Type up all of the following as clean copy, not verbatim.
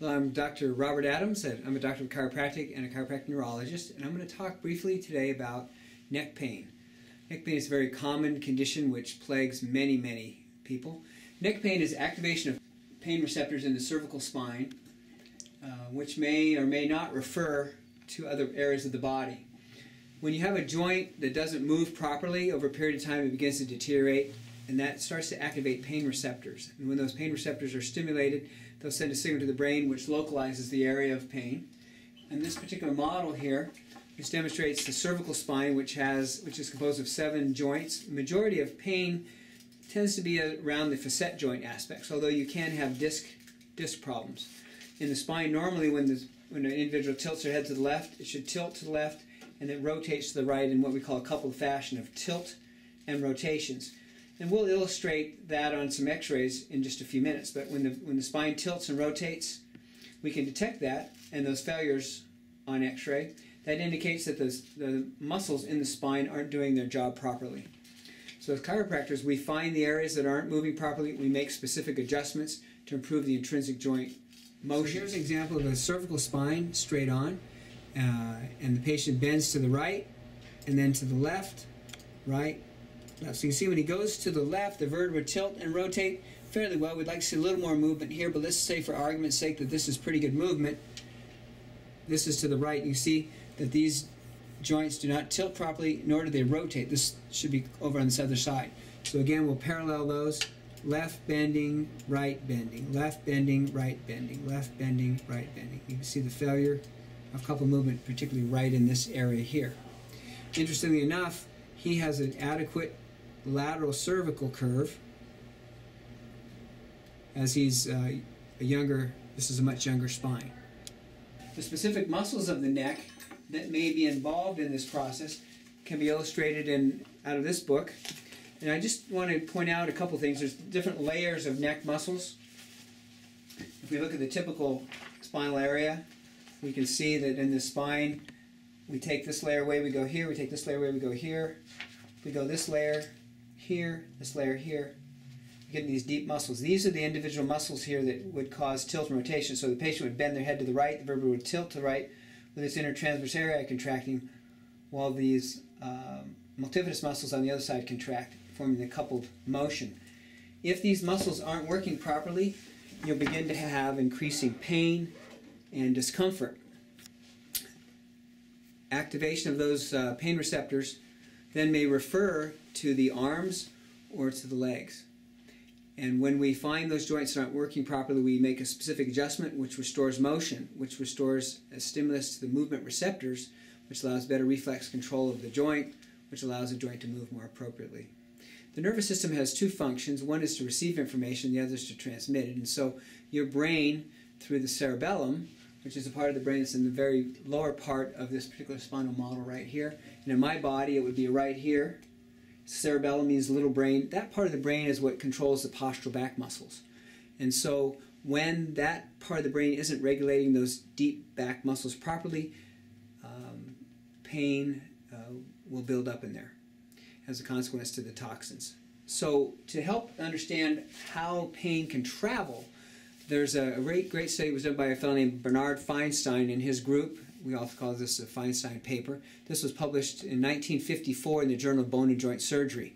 Well, I'm Dr. Robert Adams. I'm a doctor of chiropractic and a chiropractic neurologist, and I'm going to talk briefly today about neck pain. Neck pain is a very common condition which plagues many people. Neck pain is activation of pain receptors in the cervical spine, which may or may not refer to other areas of the body. When you have a joint that doesn't move properly, over a period of time it begins to deteriorate, and that starts to activate pain receptors. And when those pain receptors are stimulated, they'll send a signal to the brain which localizes the area of pain. And this particular model here, which demonstrates the cervical spine, which is composed of 7 joints. The majority of pain tends to be around the facet joint aspects, although you can have disc problems. In the spine, normally when an individual tilts their head to the left, it should tilt to the left and then rotates to the right in what we call a coupled fashion of tilt and rotations. And we'll illustrate that on some x-rays in just a few minutes. But when the spine tilts and rotates, we can detect that, and those failures on x-ray, that indicates that the muscles in the spine aren't doing their job properly. So as chiropractors, we find the areas that aren't moving properly, we make specific adjustments to improve the intrinsic joint motion. So here's an example of a cervical spine straight on, and the patient bends to the right, and then to the left, right, left. So you can see when he goes to the left, the vertebrae tilt and rotate fairly well. We'd like to see a little more movement here, but let's say for argument's sake that this is pretty good movement. This is to the right. You see that these joints do not tilt properly, nor do they rotate. This should be over on this other side. So again, we'll parallel those. Left bending, right bending, left bending, right bending, left bending, right bending. You can see the failure of couple movement, particularly right in this area here. Interestingly enough, he has an adequate lateral cervical curve as he's this is a much younger spine. The specific muscles of the neck that may be involved in this process can be illustrated out of this book. And I just want to point out a couple things. There's different layers of neck muscles. If we look at the typical spinal area, we can see that in the spine, we take this layer away, we go here, we take this layer away, we go here, we go this layer here, this layer here. We get these deep muscles. These are the individual muscles here that would cause tilt and rotation. So the patient would bend their head to the right, the vertebra would tilt to the right with this intertransverse area contracting, while these multifidus muscles on the other side contract, forming the coupled motion. If these muscles aren't working properly, you'll begin to have increasing pain and discomfort. Activation of those pain receptors then may refer to the arms or to the legs. And when we find those joints not working properly, we make a specific adjustment which restores motion, which restores a stimulus to the movement receptors, which allows better reflex control of the joint, which allows the joint to move more appropriately. The nervous system has 2 functions. One is to receive information, the other is to transmit it. And so your brain, through the cerebellum, which is a part of the brain that's in the very lower part of this particular spinal model right here. And in my body, it would be right here. Cerebellum means little brain. That part of the brain is what controls the postural back muscles. And so when that part of the brain isn't regulating those deep back muscles properly, pain will build up in there as a consequence to the toxins. So to help understand how pain can travel, there's a great study that was done by a fellow named Bernard Feinstein and his group. We also call this a Feinstein paper. This was published in 1954 in the Journal of Bone and Joint Surgery.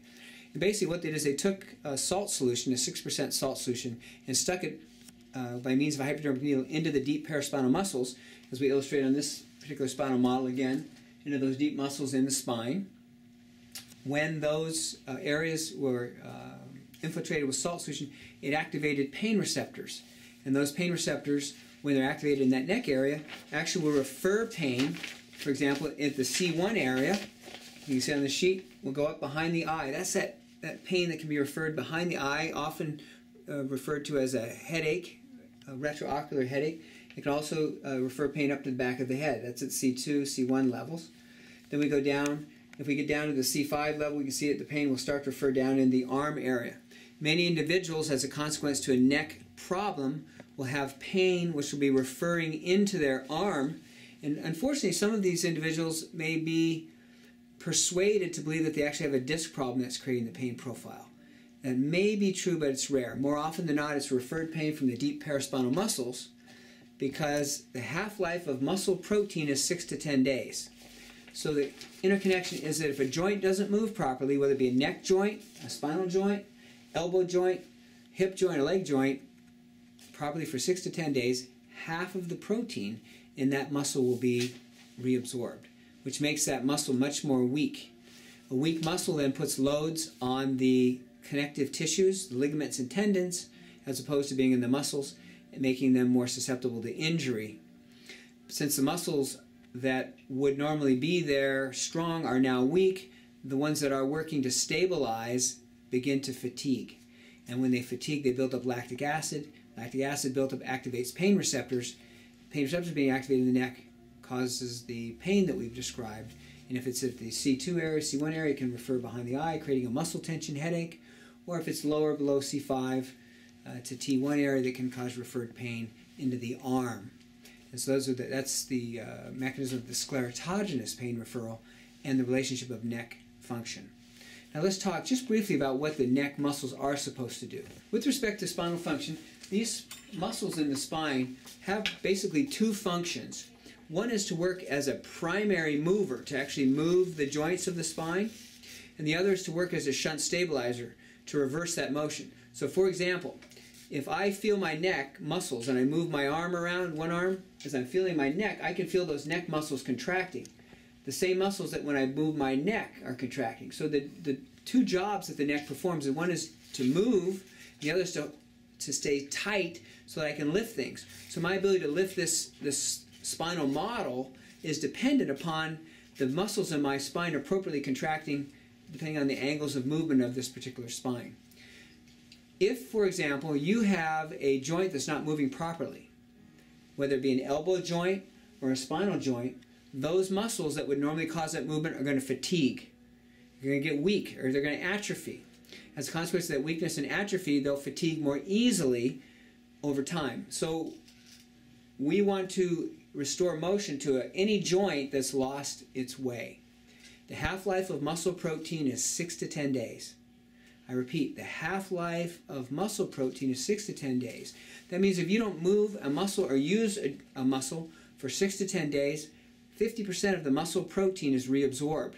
And basically what they did is they took a salt solution, a 6% salt solution, and stuck it by means of a hypodermic needle into the deep paraspinal muscles, as we illustrate on this particular spinal model again, into those deep muscles in the spine. When those areas were infiltrated with salt solution, it activated pain receptors. And those pain receptors, when they're activated in that neck area, actually will refer pain. For example, at the C1 area, you can see on the sheet, will go up behind the eye. That's that pain that can be referred behind the eye, often referred to as a headache, a retroocular headache. It can also refer pain up to the back of the head. That's at C2, C1 levels. Then we go down. If we get down to the C5 level, we can see that the pain will start to refer down in the arm area. Many individuals, as a consequence to a neck problem, will have pain which will be referring into their arm. And unfortunately, some of these individuals may be persuaded to believe that they actually have a disc problem that's creating the pain profile. That may be true, but it's rare. More often than not, it's referred pain from the deep paraspinal muscles because the half-life of muscle protein is 6 to 10 days. So the interconnection is that if a joint doesn't move properly, whether it be a neck joint, a spinal joint, elbow joint, hip joint, or leg joint, properly for 6 to 10 days, half of the protein in that muscle will be reabsorbed, which makes that muscle much more weak. A weak muscle then puts loads on the connective tissues, the ligaments and tendons, as opposed to being in the muscles, and making them more susceptible to injury. Since the muscles that would normally be there strong are now weak, the ones that are working to stabilize begin to fatigue. And when they fatigue, they build up lactic acid. Lactic acid built up activates pain receptors. Pain receptors being activated in the neck causes the pain that we've described. And if it's at the C2 area, C1 area, it can refer behind the eye, creating a muscle tension headache. Or if it's lower below C5 to T1 area, that can cause referred pain into the arm. And so that's the mechanism of the sclerotogenous pain referral and the relationship of neck function. Now let's talk just briefly about what the neck muscles are supposed to do. With respect to spinal function, these muscles in the spine have basically two functions. One is to work as a primary mover, to actually move the joints of the spine, and the other is to work as a shunt stabilizer, to reverse that motion. So for example, if I feel my neck muscles and I move my arm around, one arm, as I'm feeling my neck, I can feel those neck muscles contracting. The same muscles that when I move my neck are contracting. So the two jobs that the neck performs, one is to move, the other is to stay tight so that I can lift things. So my ability to lift this spinal model is dependent upon the muscles in my spine appropriately contracting depending on the angles of movement of this particular spine. If, for example, you have a joint that's not moving properly, whether it be an elbow joint or a spinal joint, those muscles that would normally cause that movement are going to fatigue. They're going to get weak, or they're going to atrophy. As a consequence of that weakness and atrophy, they'll fatigue more easily over time. So we want to restore motion to any joint that's lost its way. The half-life of muscle protein is 6 to 10 days. I repeat, the half-life of muscle protein is 6 to 10 days. That means if you don't move a muscle or use a muscle for 6 to 10 days, 50% of the muscle protein is reabsorbed.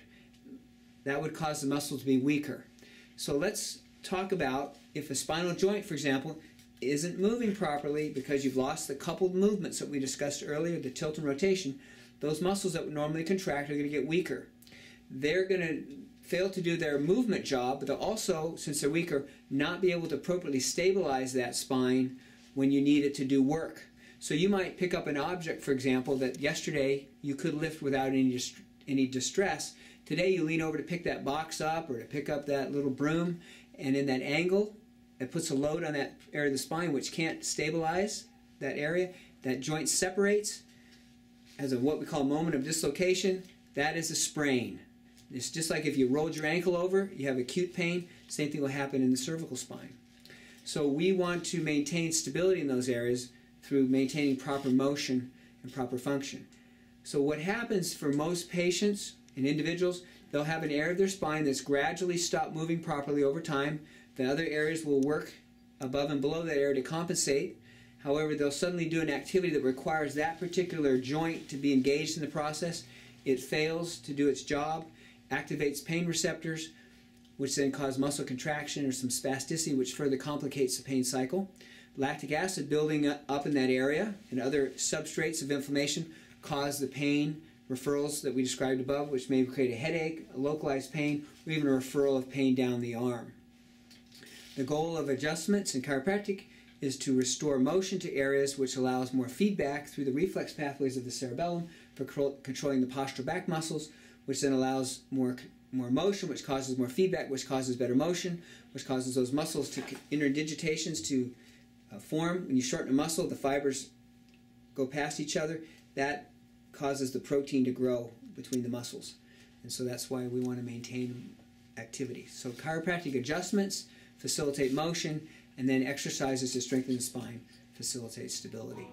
That would cause the muscle to be weaker. So let's talk about if a spinal joint, for example, isn't moving properly because you've lost the coupled movements that we discussed earlier, the tilt and rotation, those muscles that would normally contract are going to get weaker. They're going to fail to do their movement job, but they'll also, since they're weaker, not be able to appropriately stabilize that spine when you need it to do work. So you might pick up an object, for example, that yesterday you could lift without any distress. Today you lean over to pick that box up or to pick up that little broom, and in that angle, it puts a load on that area of the spine which can't stabilize that area. That joint separates, has a what we call a moment of dislocation. That is a sprain. It's just like if you rolled your ankle over, you have acute pain, same thing will happen in the cervical spine. So we want to maintain stability in those areas through maintaining proper motion and proper function. So what happens for most patients and individuals, they'll have an area of their spine that's gradually stopped moving properly over time. The other areas will work above and below that area to compensate. However, they'll suddenly do an activity that requires that particular joint to be engaged in the process. It fails to do its job, activates pain receptors, which then cause muscle contraction or some spasticity, which further complicates the pain cycle. Lactic acid building up in that area and other substrates of inflammation cause the pain referrals that we described above, which may create a headache, a localized pain, or even a referral of pain down the arm. The goal of adjustments in chiropractic is to restore motion to areas which allows more feedback through the reflex pathways of the cerebellum for controlling the postural back muscles, which then allows more motion, which causes more feedback, which causes better motion, which causes those muscles to interdigitations to form. When you shorten a muscle, the fibers go past each other. That causes the protein to grow between the muscles. And so that's why we want to maintain activity. So chiropractic adjustments facilitate motion, and then exercises to strengthen the spine facilitate stability.